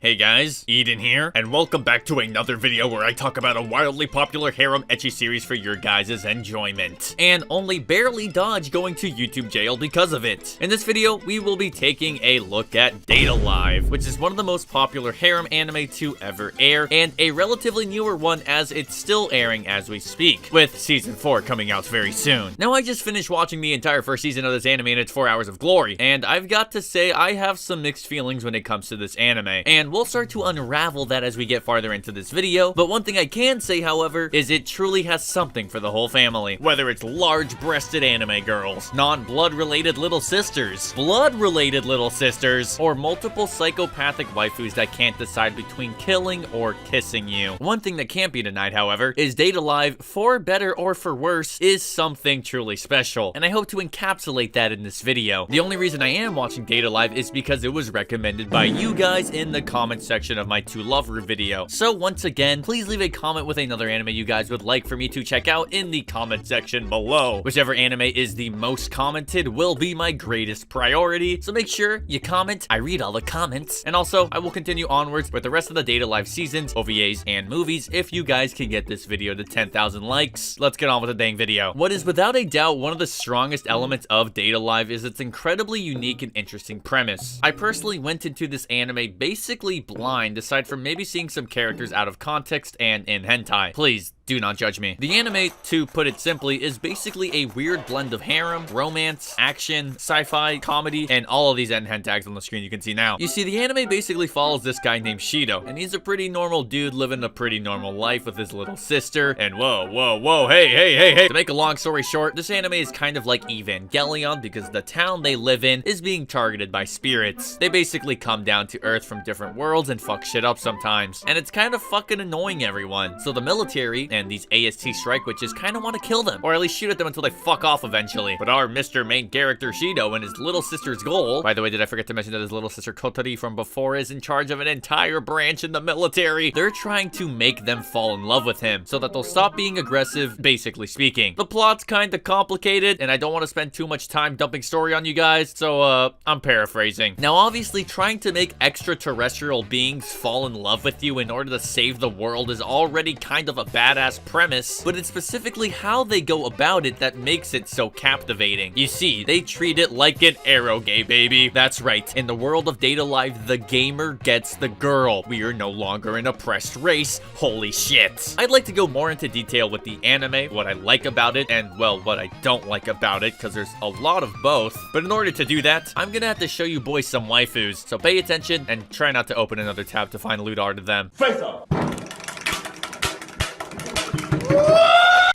Hey guys, Eden here, and welcome back to another video where I talk about a wildly popular harem ecchi series for your guys' enjoyment, and only barely dodge going to YouTube jail because of it. In this video, we will be taking a look at Date A Live, which is one of the most popular harem anime to ever air, and a relatively newer one as it's still airing as we speak, with Season 4 coming out very soon. Now, I just finished watching the entire first season of this anime in its 4 hours of glory, and I've got to say I have some mixed feelings when it comes to this anime, and we'll start to unravel that as we get farther into this video. But one thing I can say, however, is it truly has something for the whole family. Whether it's large-breasted anime girls, non-blood related little sisters, blood-related little sisters, or multiple psychopathic waifus that can't decide between killing or kissing you. One thing that can't be denied, however, is Date A Live, for better or for worse, is something truly special, and I hope to encapsulate that in this video. The only reason I am watching Date A Live is because it was recommended by you guys in the comment section of my To Lover video. So once again, please leave a comment with another anime you guys would like for me to check out in the comment section below. Whichever anime is the most commented will be my greatest priority, so make sure you comment. I read all the comments. And also, I will continue onwards with the rest of the Date A Live seasons, OVAs, and movies if you guys can get this video to 10,000 likes. Let's get on with the dang video. What is without a doubt one of the strongest elements of Date A Live is its incredibly unique and interesting premise. I personally went into this anime basically blind, aside from maybe seeing some characters out of context and in hentai. Please do not judge me. The anime, to put it simply, is basically a weird blend of harem, romance, action, sci-fi, comedy, and all of these end hen tags on the screen you can see now. You see, the anime basically follows this guy named Shido, and he's a pretty normal dude living a pretty normal life with his little sister, and whoa, hey. To make a long story short, this anime is kind of like Evangelion because the town they live in is being targeted by spirits. They basically come down to Earth from different worlds and fuck shit up sometimes, and it's kind of fucking annoying everyone. So the military and these AST strike witches kind of want to kill them, or at least shoot at them until they fuck off eventually. But our Mr. Main Character Shido and his little sister's goal, by the way, did I forget to mention that his little sister Kotori from before is in charge of an entire branch in the military? They're trying to make them fall in love with him so that they'll stop being aggressive, basically speaking. The plot's kind of complicated, and I don't want to spend too much time dumping story on you guys, so I'm paraphrasing. Now, obviously, trying to make extraterrestrial beings fall in love with you in order to save the world is already kind of a badass premise, but it's specifically how they go about it that makes it so captivating. You see, they treat it like an eroge, baby. That's right. In the world of Date A Live, the gamer gets the girl. We are no longer an oppressed race. Holy shit. I'd like to go more into detail with the anime, what I like about it, and, well, what I don't like about it, because there's a lot of both. But in order to do that, I'm gonna have to show you boys some waifus, so pay attention and try not to open another tab to find lewd art of them. Face off!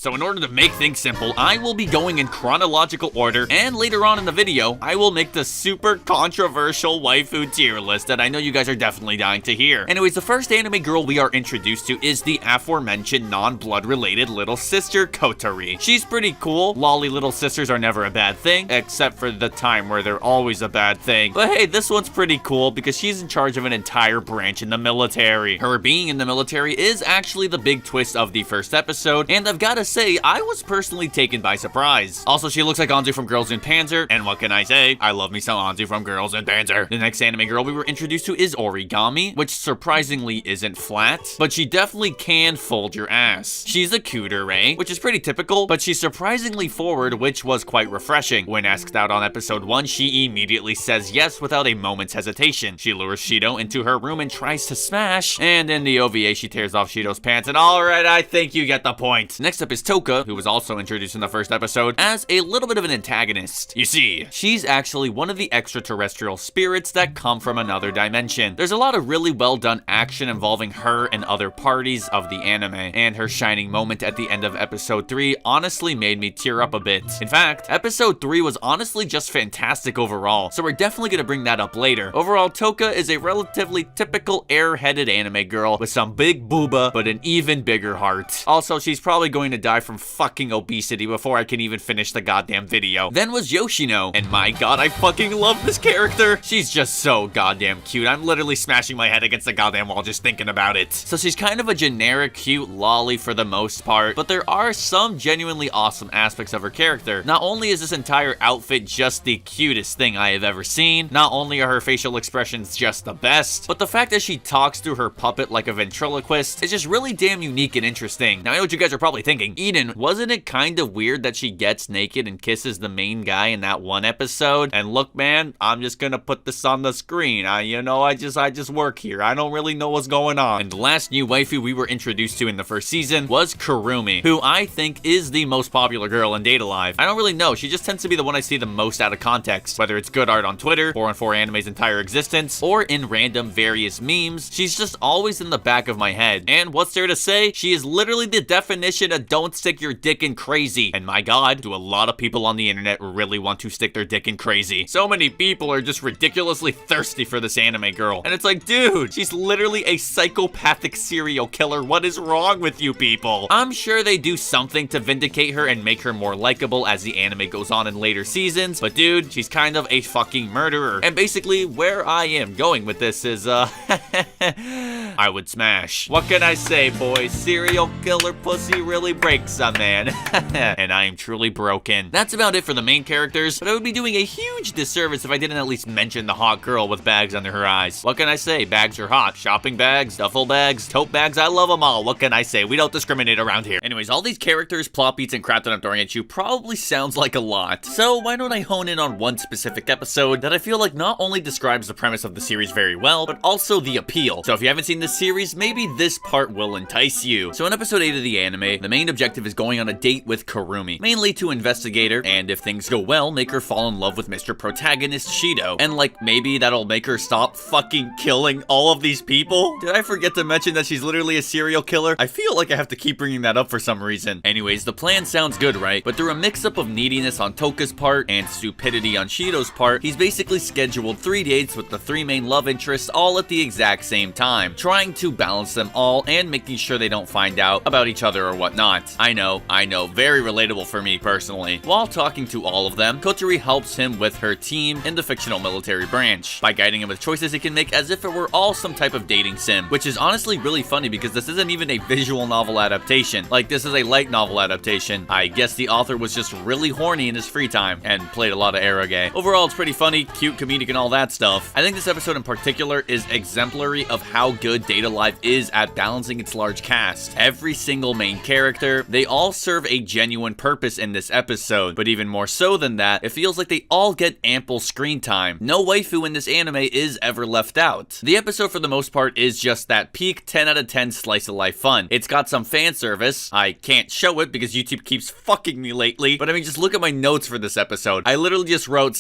So in order to make things simple, I will be going in chronological order, and later on in the video, I will make the super controversial waifu tier list that I know you guys are definitely dying to hear. Anyways, the first anime girl we are introduced to is the aforementioned non-blood related little sister, Kotori. She's pretty cool. Lolly little sisters are never a bad thing, except for the time where they're always a bad thing. But hey, this one's pretty cool because she's in charge of an entire branch in the military. Her being in the military is actually the big twist of the first episode, and I've gotta say, I was personally taken by surprise. Also, she looks like Anzu from Girls in Panzer, and what can I say? I love me some Anzu from Girls in Panzer. The next anime girl we were introduced to is Origami, which surprisingly isn't flat, but she definitely can fold your ass. She's a cutere, which is pretty typical, but she's surprisingly forward, which was quite refreshing. When asked out on episode 1, she immediately says yes without a moment's hesitation. She lures Shido into her room and tries to smash, and in the OVA, she tears off Shido's pants, and alright, I think you get the point. Next up is Toka, who was also introduced in the first episode as a little bit of an antagonist. You see, she's actually one of the extraterrestrial spirits that come from another dimension. There's a lot of really well done action involving her and other parties of the anime, and her shining moment at the end of episode 3 honestly made me tear up a bit. In fact, episode 3 was honestly just fantastic overall, so we're definitely gonna bring that up later. Overall, Toka is a relatively typical airheaded anime girl with some big booba, but an even bigger heart. Also, she's probably going to die from fucking obesity before I can even finish the goddamn video. Then was Yoshino, and my god, I fucking love this character. She's just so goddamn cute. I'm literally smashing my head against the goddamn wall just thinking about it. So she's kind of a generic cute lolly for the most part, but there are some genuinely awesome aspects of her character. Not only is this entire outfit just the cutest thing I have ever seen, not only are her facial expressions just the best, but the fact that she talks through her puppet like a ventriloquist is just really damn unique and interesting. Now I know what you guys are probably thinking. Eden, wasn't it kind of weird that she gets naked and kisses the main guy in that one episode? And look, man, I'm just gonna put this on the screen. You know, I just work here. I don't really know what's going on. And the last new waifu we were introduced to in the first season was Kurumi, who I think is the most popular girl in Date A Live. I don't really know. She just tends to be the one I see the most out of context, whether it's good art on Twitter, 4-on-4 Anime's entire existence, or in random various memes. She's just always in the back of my head. And what's there to say? She is literally the definition of don't stick your dick in crazy. And my god, do a lot of people on the internet really want to stick their dick in crazy. So many people are just ridiculously thirsty for this anime girl. And it's like, dude, she's literally a psychopathic serial killer. What is wrong with you people? I'm sure they do something to vindicate her and make her more likable as the anime goes on in later seasons, but dude, she's kind of a fucking murderer. And basically, where I am going with this is, I would smash. What can I say, boys? Serial killer pussy really breaks a man. And I am truly broken. That's about it for the main characters, but I would be doing a huge disservice if I didn't at least mention the hot girl with bags under her eyes. What can I say? Bags are hot. Shopping bags, duffel bags, tote bags, I love them all. What can I say? We don't discriminate around here. Anyways, all these characters, plot beats, and crap that I'm throwing at you probably sounds like a lot. So why don't I hone in on one specific episode that I feel like not only describes the premise of the series very well, but also the appeal. So if you haven't seen this series, maybe this part will entice you. So in episode 8 of the anime, the main objective is going on a date with Kurumi, mainly to investigate her, and if things go well, make her fall in love with Mr. Protagonist Shido. And like, maybe that'll make her stop fucking killing all of these people? Did I forget to mention that she's literally a serial killer? I feel like I have to keep bringing that up for some reason. Anyways, the plan sounds good, right? But through a mix-up of neediness on Toka's part and stupidity on Shido's part, he's basically scheduled 3 dates with the 3 main love interests all at the exact same time, trying to balance them all and making sure they don't find out about each other or whatnot. I know, very relatable for me personally. While talking to all of them, Kotori helps him with her team in the fictional military branch by guiding him with choices he can make as if it were all some type of dating sim, which is honestly really funny because this isn't even a visual novel adaptation. Like, this is a light novel adaptation. I guess the author was just really horny in his free time and played a lot of eroge. Overall, it's pretty funny, cute, comedic, and all that stuff. I think this episode in particular is exemplary of how good Date A Live is at balancing its large cast. Every single main character, they all serve a genuine purpose in this episode, but even more so than that, it feels like they all get ample screen time. No waifu in this anime is ever left out. The episode for the most part is just that peak 10 out of 10 slice of life fun. It's got some fan service. I can't show it because YouTube keeps fucking me lately, but I mean, just look at my notes for this episode. I literally just wrote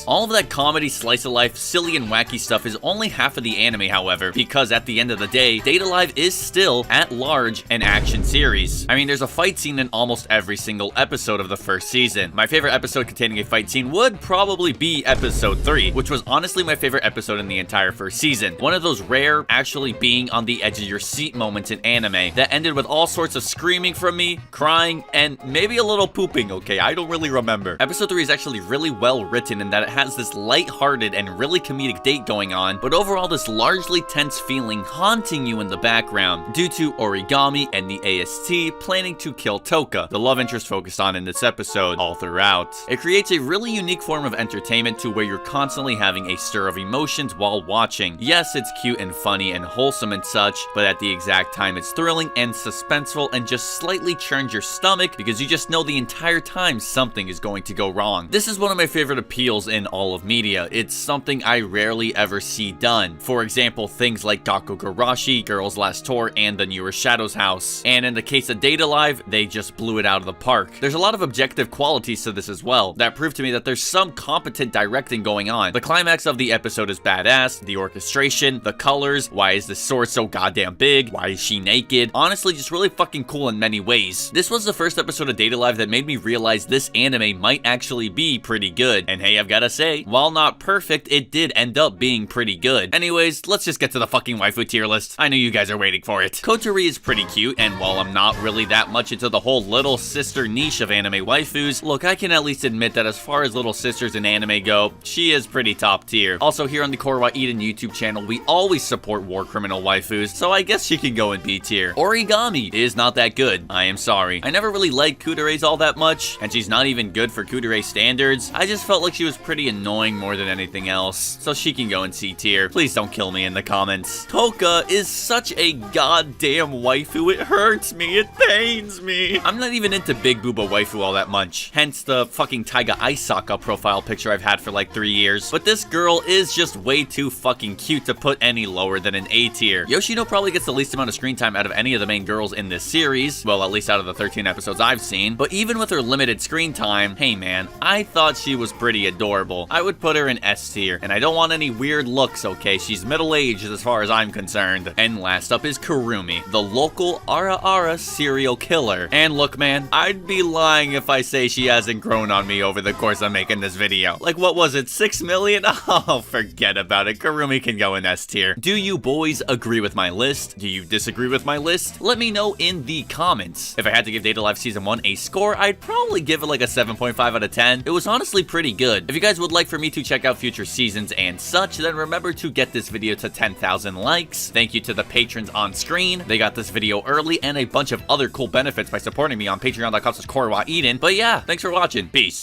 all of that comedy, slice of life, silly and wacky stuff is only half of the anime, however, because at the end of the day, Date A Live is still, at large, an action series. I mean, there's a fight scene in almost every single episode of the first season. My favorite episode containing a fight scene would probably be episode 3, which was honestly my favorite episode in the entire first season. One of those rare, actually being on the edge of your seat moments in anime that ended with all sorts of screaming from me, crying, and maybe a little pooping, okay? I don't really remember. Episode 3 is actually really well written in that it has this light-hearted and really comedic date going on, but overall this largely tense feeling haunting you in the background due to Origami and the AST planning to kill Toka, the love interest focused on in this episode, all throughout. It creates a really unique form of entertainment to where you're constantly having a stir of emotions while watching. Yes, it's cute and funny and wholesome and such, but at the exact time it's thrilling and suspenseful and just slightly churns your stomach because you just know the entire time something is going to go wrong. This is one of my favorite appeals in all of media. It's something I rarely ever see done. For example, things like Gakugarashi, Girls Last Tour, and the newer Shadows House. And in the case of Date A Live, they just blew it out of the park. There's a lot of objective qualities to this as well that prove to me that there's some competent directing going on. The climax of the episode is badass, the orchestration, the colors, why is this sword so goddamn big, why is she naked, honestly just really fucking cool in many ways. This was the first episode of Date A Live that made me realize this anime might actually be pretty good. And hey, I've got gotta say, while not perfect, it did end up being pretty good. Anyways, let's just get to the fucking waifu tier list. I know you guys are waiting for it. Kotori is pretty cute, and while I'm not really that much into the whole little sister niche of anime waifus, look, I can at least admit that as far as little sisters in anime go, she is pretty top tier. Also, here on the Korwa Eden YouTube channel, we always support war criminal waifus, so I guess she can go in B tier. Origami is not that good. I am sorry. I never really liked Kudere's all that much, and she's not even good for Kudere standards. I just felt like she was pretty annoying more than anything else, so she can go in C tier. Please don't kill me in the comments. Toka is such a goddamn waifu. It hurts me. It pains me. I'm not even into big booba waifu all that much, hence the fucking Taiga Aisaka profile picture I've had for like 3 years. But this girl is just way too fucking cute to put any lower than an A tier. Yoshino probably gets the least amount of screen time out of any of the main girls in this series, well, at least out of the 13 episodes I've seen, but even with her limited screen time, hey man, I thought she was pretty adorable. I would put her in S tier, and I don't want any weird looks, okay? She's middle-aged as far as I'm concerned. And last up is Kurumi, the local Ara Ara serial killer. And look man, I'd be lying if I say she hasn't grown on me over the course of making this video. Like, what was it, 6 million? Oh, forget about it. Kurumi can go in S tier. Do you boys agree with my list? Do you disagree with my list? Let me know in the comments. If I had to give Date A Live Season 1 a score, I'd probably give it like a 7.5 out of 10. It was honestly pretty good. If you guys would like for me to check out future seasons and such, then remember to get this video to 10,000 likes. Thank you to the patrons on screen. They got this video early and a bunch of other cool benefits by supporting me on patreon.com/KorwaEden. But yeah, thanks for watching. Peace.